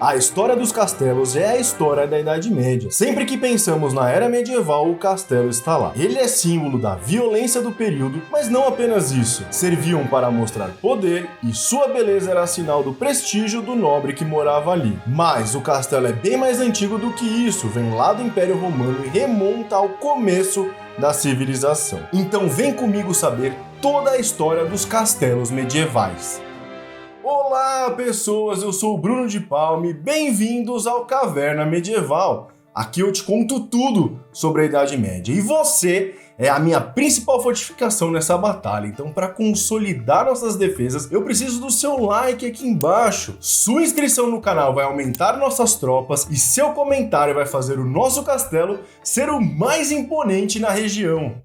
A história dos castelos é a história da Idade Média. Sempre que pensamos na era medieval, o castelo está lá. Ele é símbolo da violência do período, mas não apenas isso. Serviam para mostrar poder e sua beleza era sinal do prestígio do nobre que morava ali. Mas o castelo é bem mais antigo do que isso, vem lá do Império Romano e remonta ao começo da civilização. Então vem comigo saber toda a história dos castelos medievais. Olá pessoas, eu sou o Bruno de Palme, bem-vindos ao Caverna Medieval. Aqui eu te conto tudo sobre a Idade Média e você é a minha principal fortificação nessa batalha. Então, para consolidar nossas defesas, eu preciso do seu like aqui embaixo. Sua inscrição no canal vai aumentar nossas tropas e seu comentário vai fazer o nosso castelo ser o mais imponente na região.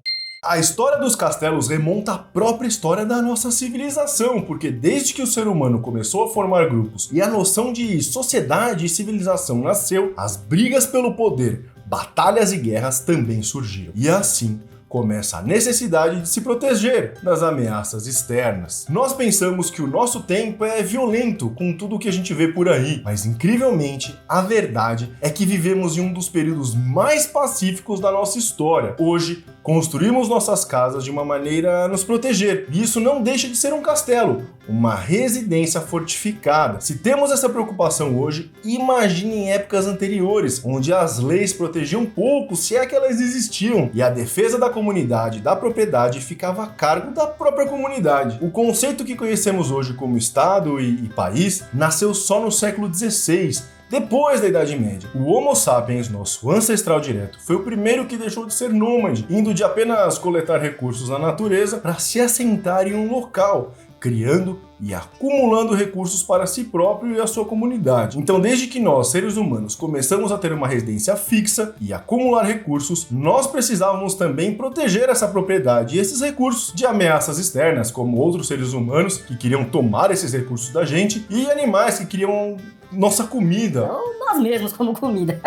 A história dos castelos remonta à própria história da nossa civilização, porque desde que o ser humano começou a formar grupos e a noção de sociedade e civilização nasceu, as brigas pelo poder, batalhas e guerras também surgiram. E assim começa a necessidade de se proteger das ameaças externas. Nós pensamos que o nosso tempo é violento com tudo o que a gente vê por aí, mas incrivelmente a verdade é que vivemos em um dos períodos mais pacíficos da nossa história. Hoje, construímos nossas casas de uma maneira a nos proteger, e isso não deixa de ser um castelo, uma residência fortificada. Se temos essa preocupação hoje, imagine em épocas anteriores, onde as leis protegiam pouco, se é que elas existiam, e a defesa da comunidade, da propriedade, ficava a cargo da própria comunidade. O conceito que conhecemos hoje como Estado e país nasceu só no século XVI, depois da Idade Média. O Homo sapiens, nosso ancestral direto, foi o primeiro que deixou de ser nômade, indo de apenas coletar recursos na natureza para se assentar em um local, criando e acumulando recursos para si próprio e a sua comunidade. Então, desde que nós, seres humanos, começamos a ter uma residência fixa e acumular recursos, nós precisávamos também proteger essa propriedade e esses recursos de ameaças externas, como outros seres humanos que queriam tomar esses recursos da gente e animais que queriam nossa comida. Ou nós mesmos como comida.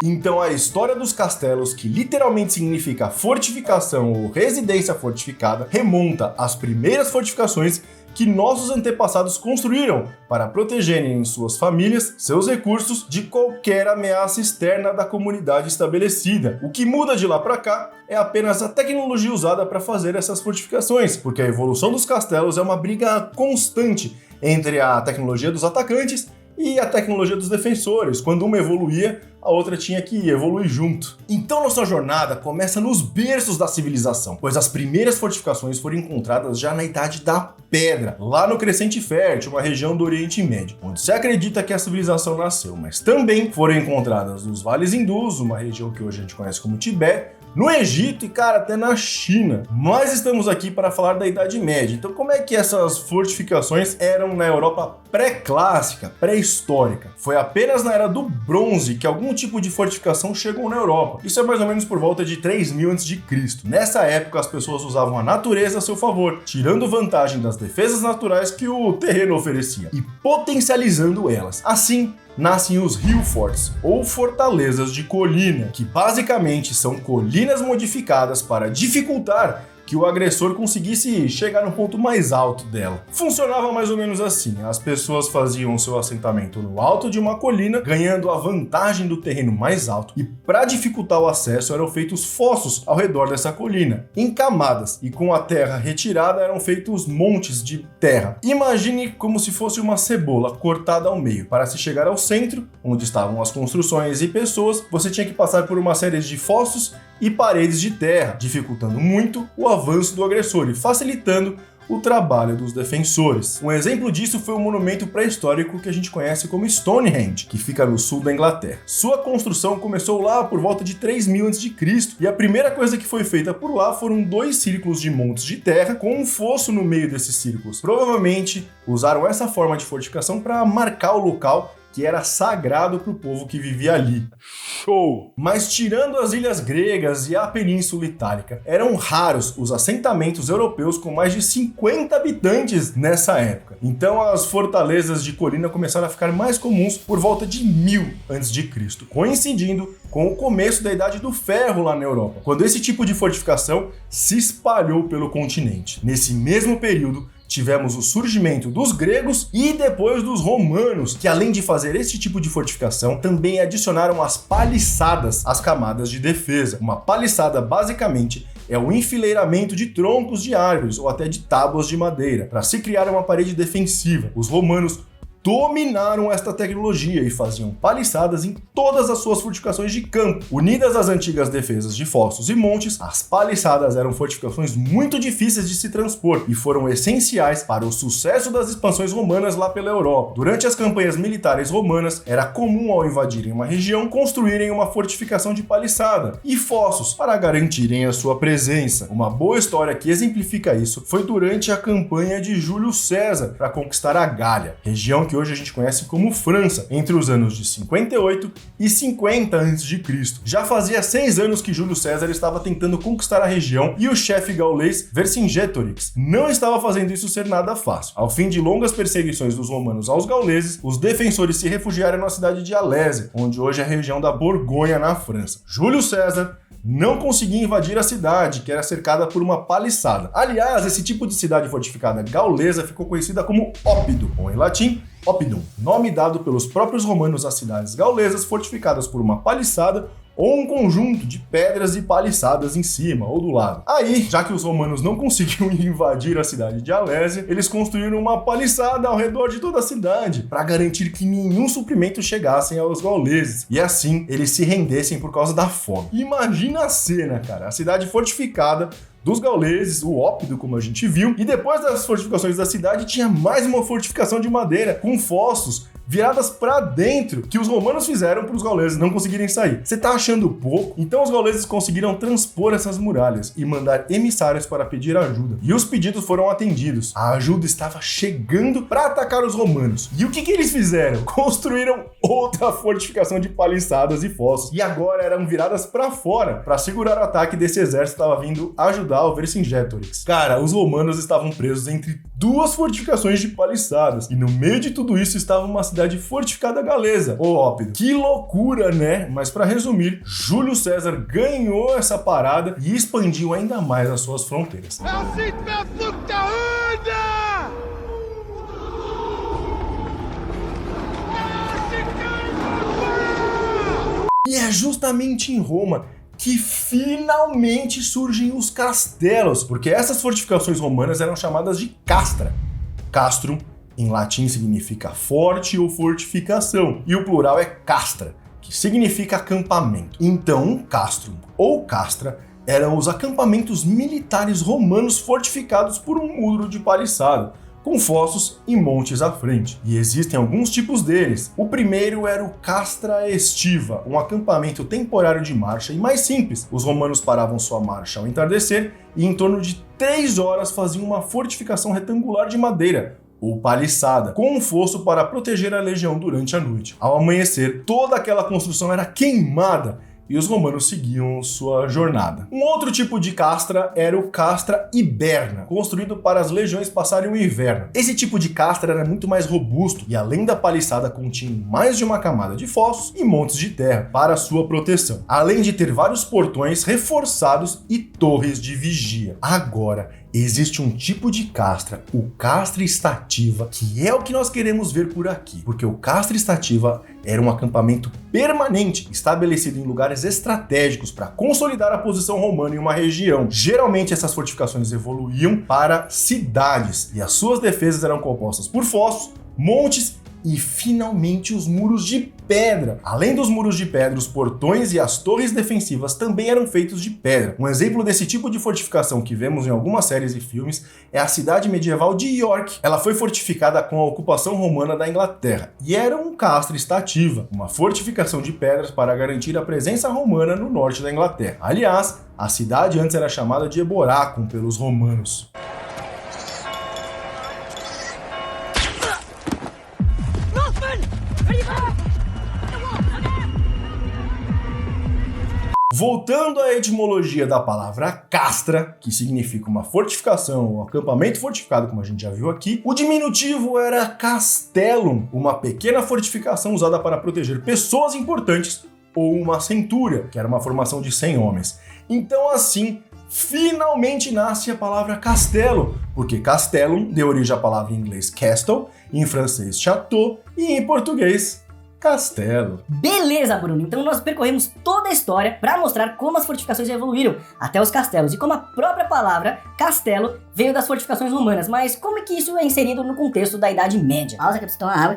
Então a história dos castelos, que literalmente significa fortificação ou residência fortificada, remonta às primeiras fortificações que nossos antepassados construíram para protegerem suas famílias, seus recursos, de qualquer ameaça externa da comunidade estabelecida. O que muda de lá para cá é apenas a tecnologia usada para fazer essas fortificações, porque a evolução dos castelos é uma briga constante entre a tecnologia dos atacantes e a tecnologia dos defensores. Quando uma evoluía, a outra tinha que evoluir junto. Então nossa jornada começa nos berços da civilização, pois as primeiras fortificações foram encontradas já na Idade da Pedra, lá no Crescente Fértil, uma região do Oriente Médio, onde se acredita que a civilização nasceu, mas também foram encontradas nos vales hindus, uma região que hoje a gente conhece como Tibete, no Egito e, cara, até na China. Nós estamos aqui para falar da Idade Média. Então, como é que essas fortificações eram na Europa pré-clássica, pré-histórica? Foi apenas na Era do Bronze que algum tipo de fortificação chegou na Europa. Isso é mais ou menos por volta de 3000 a.C. Nessa época, as pessoas usavam a natureza a seu favor, tirando vantagem das defesas naturais que o terreno oferecia e potencializando elas. Assim, nascem os hill forts, ou fortalezas de colina, que basicamente são colinas modificadas para dificultar que o agressor conseguisse chegar no ponto mais alto dela. Funcionava mais ou menos assim: as pessoas faziam seu assentamento no alto de uma colina, ganhando a vantagem do terreno mais alto, e para dificultar o acesso eram feitos fossos ao redor dessa colina, em camadas, e com a terra retirada eram feitos montes de terra. Imagine como se fosse uma cebola cortada ao meio. Para se chegar ao centro, onde estavam as construções e pessoas, você tinha que passar por uma série de fossos e paredes de terra, dificultando muito o avanço do agressor e facilitando o trabalho dos defensores. Um exemplo disso foi o monumento pré-histórico que a gente conhece como Stonehenge, que fica no sul da Inglaterra. Sua construção começou lá por volta de 3000 a.C. e a primeira coisa que foi feita por lá foram 2 círculos de montes de terra com um fosso no meio desses círculos. Provavelmente usaram essa forma de fortificação para marcar o local que era sagrado para o povo que vivia ali. Show! Mas tirando as ilhas gregas e a Península Itálica, eram raros os assentamentos europeus com mais de 50 habitantes nessa época. Então as fortalezas de colina começaram a ficar mais comuns por volta de 1000 a.C., coincidindo com o começo da Idade do Ferro lá na Europa, quando esse tipo de fortificação se espalhou pelo continente. Nesse mesmo período, tivemos o surgimento dos gregos e depois dos romanos, que além de fazer esse tipo de fortificação, também adicionaram as paliçadas às camadas de defesa. Uma paliçada, basicamente, é o enfileiramento de troncos de árvores ou até de tábuas de madeira, para se criar uma parede defensiva. Os romanos dominaram esta tecnologia e faziam paliçadas em todas as suas fortificações de campo. Unidas às antigas defesas de fossos e montes, as paliçadas eram fortificações muito difíceis de se transpor e foram essenciais para o sucesso das expansões romanas lá pela Europa. Durante as campanhas militares romanas, era comum ao invadirem uma região construírem uma fortificação de paliçada e fossos para garantirem a sua presença. Uma boa história que exemplifica isso foi durante a campanha de Júlio César para conquistar a Gália, região que hoje a gente conhece como França, entre os anos de 58 e 50 a.C. Já fazia 6 anos que Júlio César estava tentando conquistar a região e o chefe gaulês Vercingetorix não estava fazendo isso ser nada fácil. Ao fim de longas perseguições dos romanos aos gauleses, os defensores se refugiaram na cidade de Alésia, onde hoje é a região da Borgonha, na França. Júlio César não conseguia invadir a cidade, que era cercada por uma paliçada. Aliás, esse tipo de cidade fortificada gaulesa ficou conhecida como Ópido, ou em latim, Oppidum, nome dado pelos próprios romanos às cidades gaulesas fortificadas por uma paliçada ou um conjunto de pedras e paliçadas em cima ou do lado. Aí, já que os romanos não conseguiam invadir a cidade de Alésia, eles construíram uma paliçada ao redor de toda a cidade para garantir que nenhum suprimento chegasse aos gauleses e assim eles se rendessem por causa da fome. Imagina a cena, cara, a cidade fortificada dos gauleses, o Ópido, como a gente viu, e depois das fortificações da cidade tinha mais uma fortificação de madeira com fossos viradas para dentro, que os romanos fizeram para os gauleses não conseguirem sair. Você tá achando pouco? Então os gauleses conseguiram transpor essas muralhas e mandar emissários para pedir ajuda. E os pedidos foram atendidos. A ajuda estava chegando para atacar os romanos. E o que eles fizeram? Construíram outra fortificação de paliçadas e fossos. E agora eram viradas para fora, para segurar o ataque desse exército que estava vindo ajudar o Vercingetorix. Cara, os romanos estavam presos entre duas fortificações de paliçadas. E no meio de tudo isso estava uma cidade fortificada galesa, o Ópido. Que loucura, né? Mas para resumir, Júlio César ganhou essa parada e expandiu ainda mais as suas fronteiras. E é justamente em Roma que finalmente surgem os castelos, porque essas fortificações romanas eram chamadas de castra. Castrum em latim significa forte ou fortificação, e o plural é castra, que significa acampamento. Então, um castrum ou castra eram os acampamentos militares romanos fortificados por um muro de paliçada, com fossos e montes à frente. E existem alguns tipos deles. O primeiro era o castra estiva, um acampamento temporário de marcha e mais simples. Os romanos paravam sua marcha ao entardecer e em torno de 3 horas faziam uma fortificação retangular de madeira, ou paliçada, com um fosso para proteger a legião durante a noite. Ao amanhecer, toda aquela construção era queimada e os romanos seguiam sua jornada. Um outro tipo de castra era o castra hiberna, construído para as legiões passarem o inverno. Esse tipo de castra era muito mais robusto e, além da paliçada, continha mais de uma camada de fossos e montes de terra para sua proteção, além de ter vários portões reforçados e torres de vigia. Agora, existe um tipo de castra, o castra estativa, que é o que nós queremos ver por aqui, porque o castra estativa era um acampamento permanente, estabelecido em lugares estratégicos para consolidar a posição romana em uma região. Geralmente essas fortificações evoluíam para cidades e as suas defesas eram compostas por fossos, montes e finalmente os muros de pedra. Além dos muros de pedra, os portões e as torres defensivas também eram feitos de pedra. Um exemplo desse tipo de fortificação que vemos em algumas séries e filmes é a cidade medieval de York. Ela foi fortificada com a ocupação romana da Inglaterra e era um castra estativa, uma fortificação de pedras para garantir a presença romana no norte da Inglaterra. Aliás, a cidade antes era chamada de Eboracum pelos romanos. Voltando à etimologia da palavra castra, que significa uma fortificação ou acampamento fortificado, como a gente já viu aqui, o diminutivo era castellum, uma pequena fortificação usada para proteger pessoas importantes, ou uma centúria, que era uma formação de 100 homens. Então, assim, finalmente nasce a palavra castelo, porque castellum deu origem à palavra em inglês castle, em francês chateau e em português castelo. Beleza, Bruno. Então nós percorremos toda a história para mostrar como as fortificações evoluíram até os castelos e como a própria palavra castelo veio das fortificações romanas. Mas como é que isso é inserido no contexto da Idade Média? Pausa que eu preciso tomar água.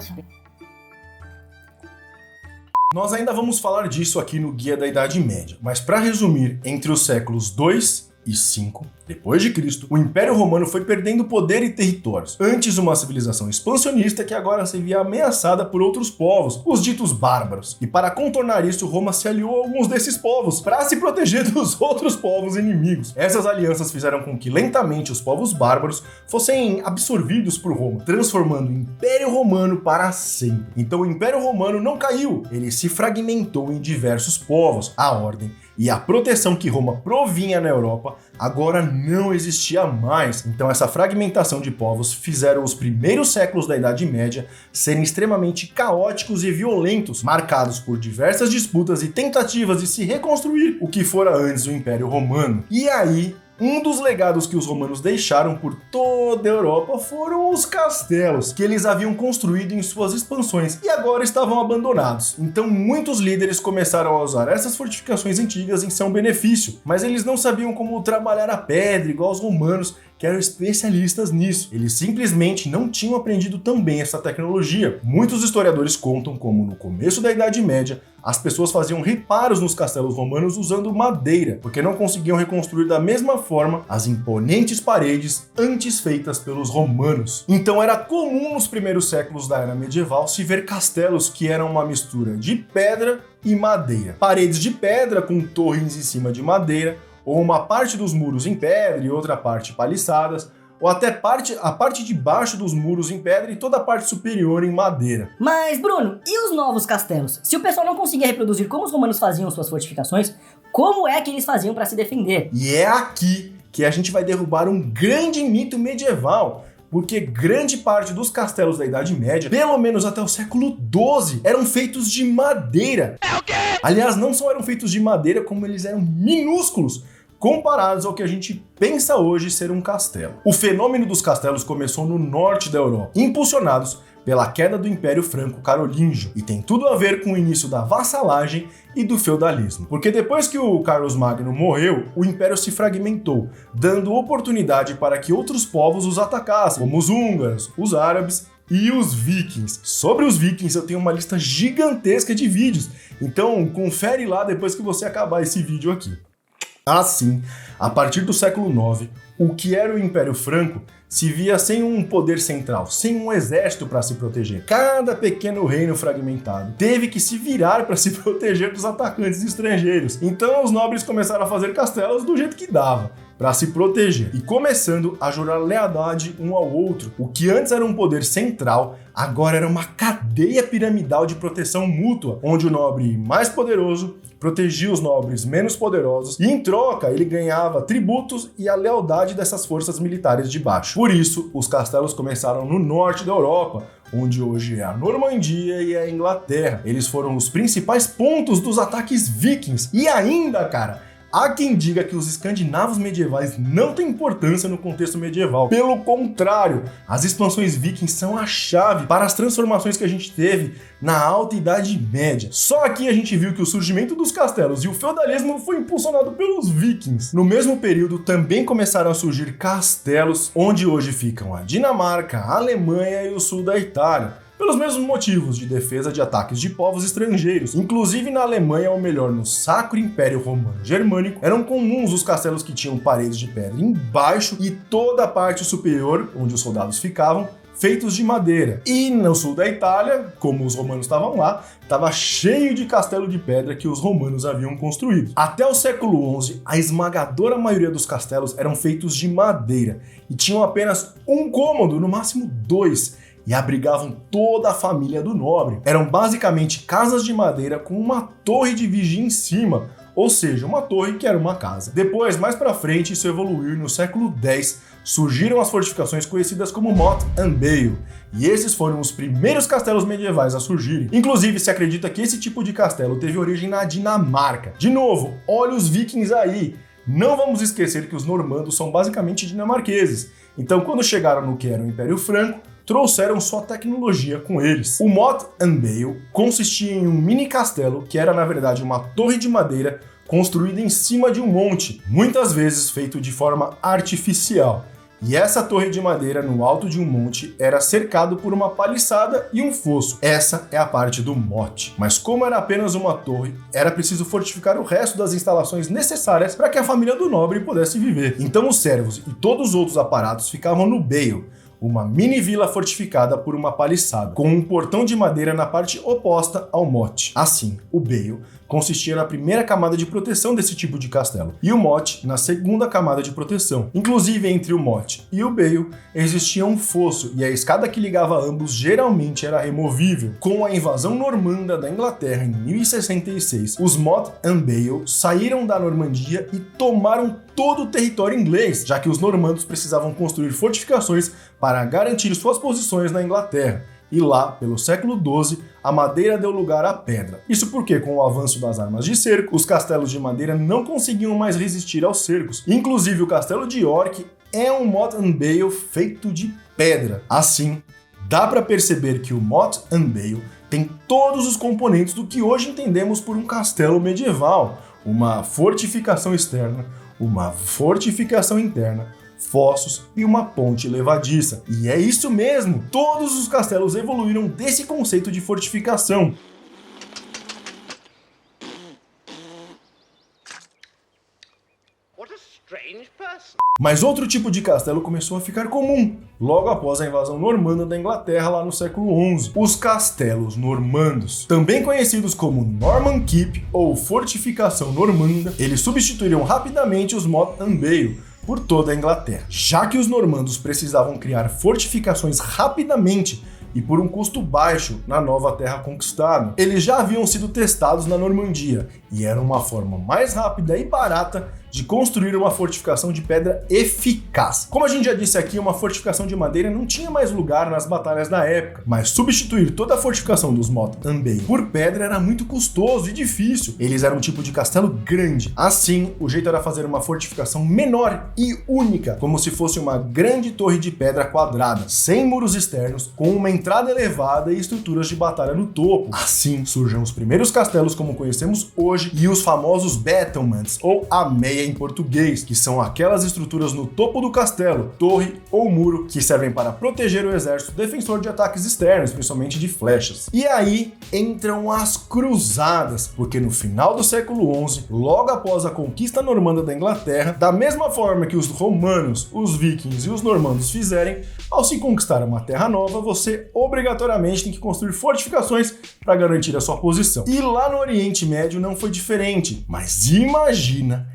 Nós ainda vamos falar disso aqui no Guia da Idade Média, mas para resumir, entre os séculos 2 e 5 depois de Cristo, o Império Romano foi perdendo poder e territórios. Antes uma civilização expansionista que agora se via ameaçada por outros povos, os ditos bárbaros. E para contornar isso, Roma se aliou a alguns desses povos para se proteger dos outros povos inimigos. Essas alianças fizeram com que lentamente os povos bárbaros fossem absorvidos por Roma, transformando o Império Romano para sempre. Então o Império Romano não caiu, ele se fragmentou em diversos povos. A ordem e a proteção que Roma provinha na Europa agora não existia mais. Então essa fragmentação de povos fizeram os primeiros séculos da Idade Média serem extremamente caóticos e violentos, marcados por diversas disputas e tentativas de se reconstruir o que fora antes o Império Romano. E aí, um dos legados que os romanos deixaram por toda a Europa foram os castelos, que eles haviam construído em suas expansões e agora estavam abandonados. Então muitos líderes começaram a usar essas fortificações antigas em seu benefício, mas eles não sabiam como trabalhar a pedra igual os romanos, que eram especialistas nisso. Eles simplesmente não tinham aprendido tão bem essa tecnologia. Muitos historiadores contam como no começo da Idade Média, as pessoas faziam reparos nos castelos romanos usando madeira, porque não conseguiam reconstruir da mesma forma as imponentes paredes antes feitas pelos romanos. Então era comum nos primeiros séculos da era medieval se ver castelos que eram uma mistura de pedra e madeira. Paredes de pedra com torres em cima de madeira, ou uma parte dos muros em pedra e outra parte paliçadas, ou até a parte de baixo dos muros em pedra e toda a parte superior em madeira. Mas, Bruno, e os novos castelos? Se o pessoal não conseguia reproduzir como os romanos faziam suas fortificações, como é que eles faziam para se defender? E é aqui que a gente vai derrubar um grande mito medieval, porque grande parte dos castelos da Idade Média, pelo menos até o século XII, eram feitos de madeira. É o quê? Aliás, não só eram feitos de madeira, como eles eram minúsculos, comparados ao que a gente pensa hoje ser um castelo. O fenômeno dos castelos começou no norte da Europa, impulsionados pela queda do Império Franco-Carolíngio, e tem tudo a ver com o início da vassalagem e do feudalismo. Porque depois que o Carlos Magno morreu, o Império se fragmentou, dando oportunidade para que outros povos os atacassem, como os húngaros, os árabes e os vikings. Sobre os vikings eu tenho uma lista gigantesca de vídeos, então confere lá depois que você acabar esse vídeo aqui. Assim, a partir do século IX, o que era o Império Franco se via sem um poder central, sem um exército para se proteger. Cada pequeno reino fragmentado teve que se virar para se proteger dos atacantes estrangeiros. Então os nobres começaram a fazer castelos do jeito que dava, para se proteger, e começando a jurar lealdade um ao outro. O que antes era um poder central, agora era uma cadeia piramidal de proteção mútua, onde o nobre mais poderoso protegia os nobres menos poderosos, e em troca ele ganhava tributos e a lealdade dessas forças militares de baixo. Por isso, os castelos começaram no norte da Europa, onde hoje é a Normandia e a Inglaterra. Eles foram os principais pontos dos ataques vikings. E ainda, cara, há quem diga que os escandinavos medievais não têm importância no contexto medieval. Pelo contrário, as expansões vikings são a chave para as transformações que a gente teve na Alta Idade Média. Só aqui a gente viu que o surgimento dos castelos e o feudalismo foi impulsionado pelos vikings. No mesmo período também começaram a surgir castelos onde hoje ficam a Dinamarca, a Alemanha e o sul da Itália, pelos mesmos motivos de defesa de ataques de povos estrangeiros. Inclusive na Alemanha, ou melhor, no Sacro Império Romano Germânico, eram comuns os castelos que tinham paredes de pedra embaixo e toda a parte superior, onde os soldados ficavam, feitos de madeira. E no sul da Itália, como os romanos estavam lá, estava cheio de castelo de pedra que os romanos haviam construído. Até o século XI, a esmagadora maioria dos castelos eram feitos de madeira e tinham apenas um cômodo, no máximo 2, e abrigavam toda a família do nobre. Eram basicamente casas de madeira com uma torre de vigia em cima, ou seja, uma torre que era uma casa. Depois, mais pra frente, isso evoluiu e no século X surgiram as fortificações conhecidas como Motte and Bale, e esses foram os primeiros castelos medievais a surgirem. Inclusive, se acredita que esse tipo de castelo teve origem na Dinamarca. De novo, olha os vikings aí, Não vamos esquecer que os normandos são basicamente dinamarqueses, então quando chegaram no que era o Império Franco, trouxeram sua tecnologia com eles. O Motte and Bail consistia em um mini castelo que era na verdade uma torre de madeira construída em cima de um monte, muitas vezes feito de forma artificial. E essa torre de madeira no alto de um monte era cercado por uma paliçada e um fosso. Essa é a parte do mote. Mas como era apenas uma torre, era preciso fortificar o resto das instalações necessárias para que a família do nobre pudesse viver. Então os servos e todos os outros aparatos ficavam no Bail, uma mini vila fortificada por uma paliçada, com um portão de madeira na parte oposta ao mote. Assim, o Bail consistia na primeira camada de proteção desse tipo de castelo, e o mote na segunda camada de proteção. Inclusive, entre o mote e o Bail existia um fosso, e a escada que ligava ambos geralmente era removível. Com a invasão normanda da Inglaterra em 1066, os Motte and Bail saíram da Normandia e tomaram todo o território inglês, já que os normandos precisavam construir fortificações para garantir suas posições na Inglaterra. E lá, pelo século XII, a madeira deu lugar à pedra. Isso porque, com o avanço das armas de cerco, os castelos de madeira não conseguiam mais resistir aos cercos. Inclusive, o castelo de York é um Motte and Bail feito de pedra. Assim, dá para perceber que o Motte and Bail tem todos os componentes do que hoje entendemos por um castelo medieval. Uma fortificação externa, uma fortificação interna, fossos e uma ponte levadiça. E é isso mesmo! Todos os castelos evoluíram desse conceito de fortificação. Mas outro tipo de castelo começou a ficar comum, logo após a invasão normanda da Inglaterra lá no século XI. Os castelos normandos, também conhecidos como Norman Keep ou Fortificação Normanda, eles substituíram rapidamente os Motte and Bail por toda a Inglaterra. Já que os normandos precisavam criar fortificações rapidamente e por um custo baixo na nova terra conquistada, eles já haviam sido testados na Normandia e era uma forma mais rápida e barata de construir uma fortificação de pedra eficaz. Como a gente já disse aqui, uma fortificação de madeira não tinha mais lugar nas batalhas da época, mas substituir toda a fortificação dos Motte and Bail por pedra era muito custoso e difícil. Eles eram um tipo de castelo grande. Assim, o jeito era fazer uma fortificação menor e única, como se fosse uma grande torre de pedra quadrada, sem muros externos, com uma entrada elevada e estruturas de batalha no topo. Assim surgem os primeiros castelos como conhecemos hoje e os famosos battlements, ou a meia em português, que são aquelas estruturas no topo do castelo, torre ou muro, que servem para proteger o exército defensor de ataques externos, principalmente de flechas. E aí entram as cruzadas, porque no final do século XI, logo após a conquista normanda da Inglaterra, da mesma forma que os romanos, os vikings e os normandos fizerem, ao se conquistar uma terra nova, você obrigatoriamente tem que construir fortificações para garantir a sua posição. E lá no Oriente Médio não foi diferente, mas imagina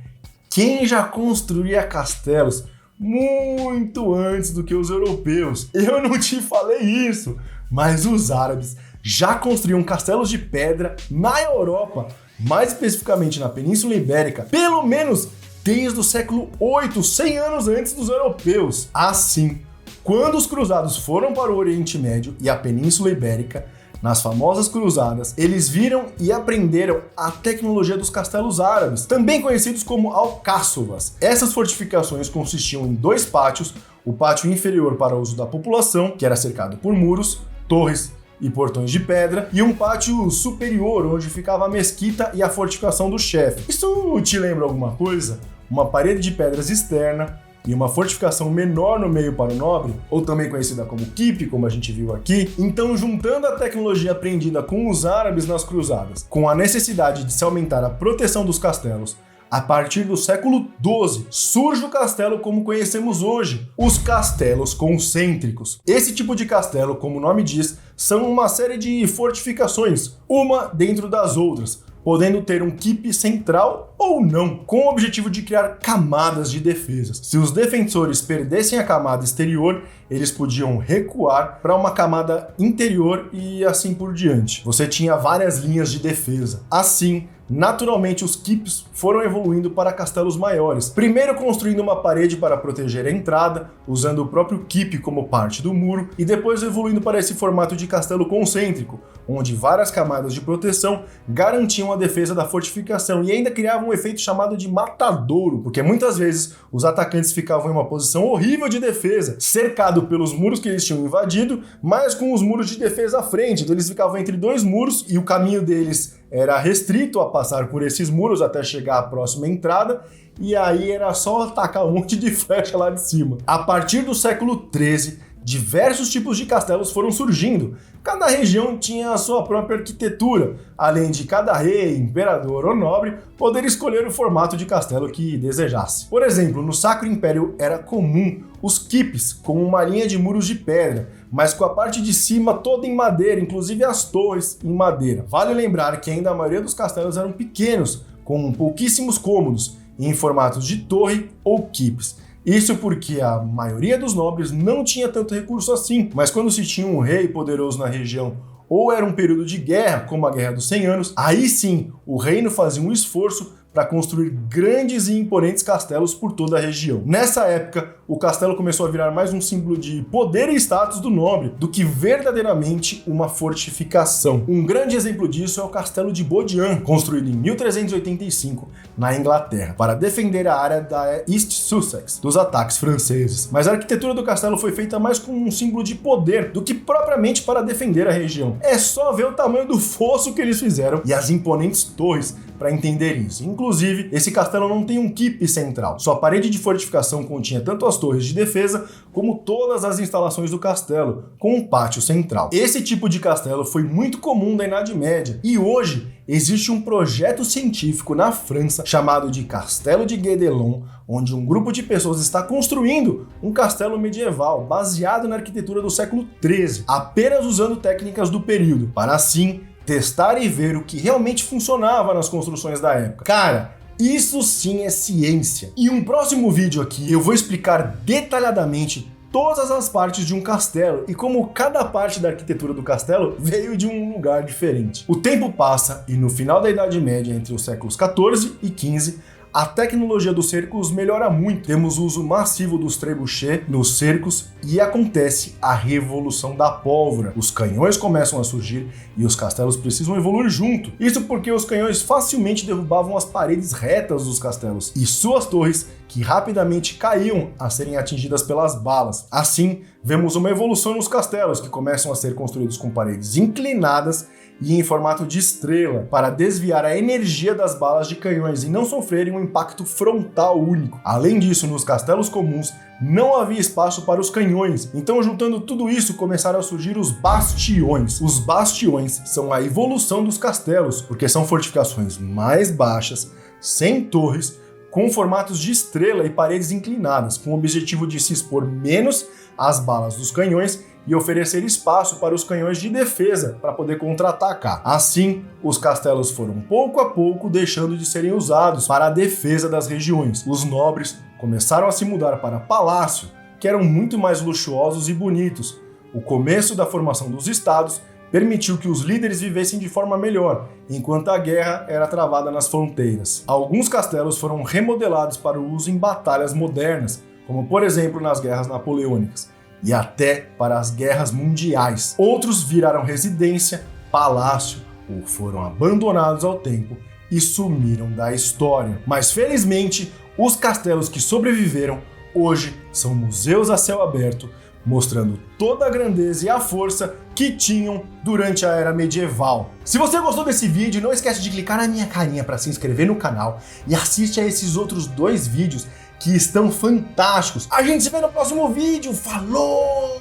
quem já construía castelos muito antes do que os europeus. Eu não te falei isso, mas os árabes já construíam castelos de pedra na Europa, mais especificamente na Península Ibérica, pelo menos desde o século VIII, 100 anos antes dos europeus. Assim, quando os cruzados foram para o Oriente Médio e a Península Ibérica, nas famosas cruzadas, eles viram e aprenderam a tecnologia dos castelos árabes, também conhecidos como alcáçovas. Essas fortificações consistiam em dois pátios, o pátio inferior para uso da população, que era cercado por muros, torres e portões de pedra, e um pátio superior, onde ficava a mesquita e a fortificação do chefe. Isso te lembra alguma coisa? Uma parede de pedras externa, e uma fortificação menor no meio para o nobre, ou também conhecida como keep, como a gente viu aqui. Então, juntando a tecnologia aprendida com os árabes nas cruzadas, com a necessidade de se aumentar a proteção dos castelos, a partir do século XII, surge o castelo como conhecemos hoje, os castelos concêntricos. Esse tipo de castelo, como o nome diz, são uma série de fortificações, uma dentro das outras, podendo ter um keep central ou não, com o objetivo de criar camadas de defesas. Se os defensores perdessem a camada exterior, eles podiam recuar para uma camada interior e assim por diante. Você tinha várias linhas de defesa. Assim, naturalmente os keeps foram evoluindo para castelos maiores, primeiro construindo uma parede para proteger a entrada, usando o próprio keep como parte do muro, e depois evoluindo para esse formato de castelo concêntrico, onde várias camadas de proteção garantiam a defesa da fortificação e ainda criavam um efeito chamado de matadouro, porque muitas vezes os atacantes ficavam em uma posição horrível de defesa, cercado pelos muros que eles tinham invadido, mas com os muros de defesa à frente. Então eles ficavam entre dois muros e o caminho deles era restrito a passar por esses muros até chegar à próxima entrada, e aí era só atacar um monte de flecha lá de cima. A partir do século XIII, diversos tipos de castelos foram surgindo. Cada região tinha a sua própria arquitetura, além de cada rei, imperador ou nobre poder escolher o formato de castelo que desejasse. Por exemplo, no Sacro Império era comum os keeps, com uma linha de muros de pedra, mas com a parte de cima toda em madeira, inclusive as torres em madeira. Vale lembrar que ainda a maioria dos castelos eram pequenos, com pouquíssimos cômodos, em formatos de torre ou keeps. Isso porque a maioria dos nobres não tinha tanto recurso assim, mas quando se tinha um rei poderoso na região ou era um período de guerra, como a Guerra dos 100 Anos, aí sim o reino fazia um esforço para construir grandes e imponentes castelos por toda a região. Nessa época, o castelo começou a virar mais um símbolo de poder e status do nobre do que verdadeiramente uma fortificação. Um grande exemplo disso é o Castelo de Bodiam, construído em 1385 na Inglaterra, para defender a área da East Sussex dos ataques franceses. Mas a arquitetura do castelo foi feita mais como um símbolo de poder do que propriamente para defender a região. É só ver o tamanho do fosso que eles fizeram e as imponentes torres para entender isso. Inclusive, esse castelo não tem um keep central. Sua parede de fortificação continha tanto as torres de defesa como todas as instalações do castelo, com um pátio central. Esse tipo de castelo foi muito comum na Idade Média e hoje existe um projeto científico na França chamado de Castelo de Guédelon, onde um grupo de pessoas está construindo um castelo medieval baseado na arquitetura do século XIII, apenas usando técnicas do período, para assim testar e ver o que realmente funcionava nas construções da época. Cara, isso sim é ciência. Em um próximo vídeo aqui eu vou explicar detalhadamente todas as partes de um castelo e como cada parte da arquitetura do castelo veio de um lugar diferente. O tempo passa e no final da Idade Média, entre os séculos 14 e 15, a tecnologia dos cercos melhora muito. Temos o uso massivo dos trebuchets nos cercos e acontece a revolução da pólvora. Os canhões começam a surgir e os castelos precisam evoluir junto. Isso porque os canhões facilmente derrubavam as paredes retas dos castelos e suas torres, que rapidamente caíam a serem atingidas pelas balas. Assim, vemos uma evolução nos castelos, que começam a ser construídos com paredes inclinadas e em formato de estrela, para desviar a energia das balas de canhões e não sofrerem um impacto frontal único. Além disso, nos castelos comuns não havia espaço para os canhões, então juntando tudo isso começaram a surgir os bastiões. Os bastiões são a evolução dos castelos, porque são fortificações mais baixas, sem torres, com formatos de estrela e paredes inclinadas, com o objetivo de se expor menos às balas dos canhões e oferecer espaço para os canhões de defesa para poder contra-atacar. Assim, os castelos foram pouco a pouco deixando de serem usados para a defesa das regiões. Os nobres começaram a se mudar para palácio, que eram muito mais luxuosos e bonitos. O começo da formação dos estados permitiu que os líderes vivessem de forma melhor, enquanto a guerra era travada nas fronteiras. Alguns castelos foram remodelados para o uso em batalhas modernas, como por exemplo nas guerras napoleônicas, e até para as guerras mundiais. Outros viraram residência, palácio, ou foram abandonados ao tempo e sumiram da história. Mas felizmente, os castelos que sobreviveram hoje são museus a céu aberto, mostrando toda a grandeza e a força que tinham durante a era medieval. Se você gostou desse vídeo, não esquece de clicar na minha carinha para se inscrever no canal e assiste a esses outros 2 vídeos que estão fantásticos. A gente se vê no próximo vídeo. Falou!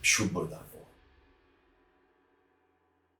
Chupa.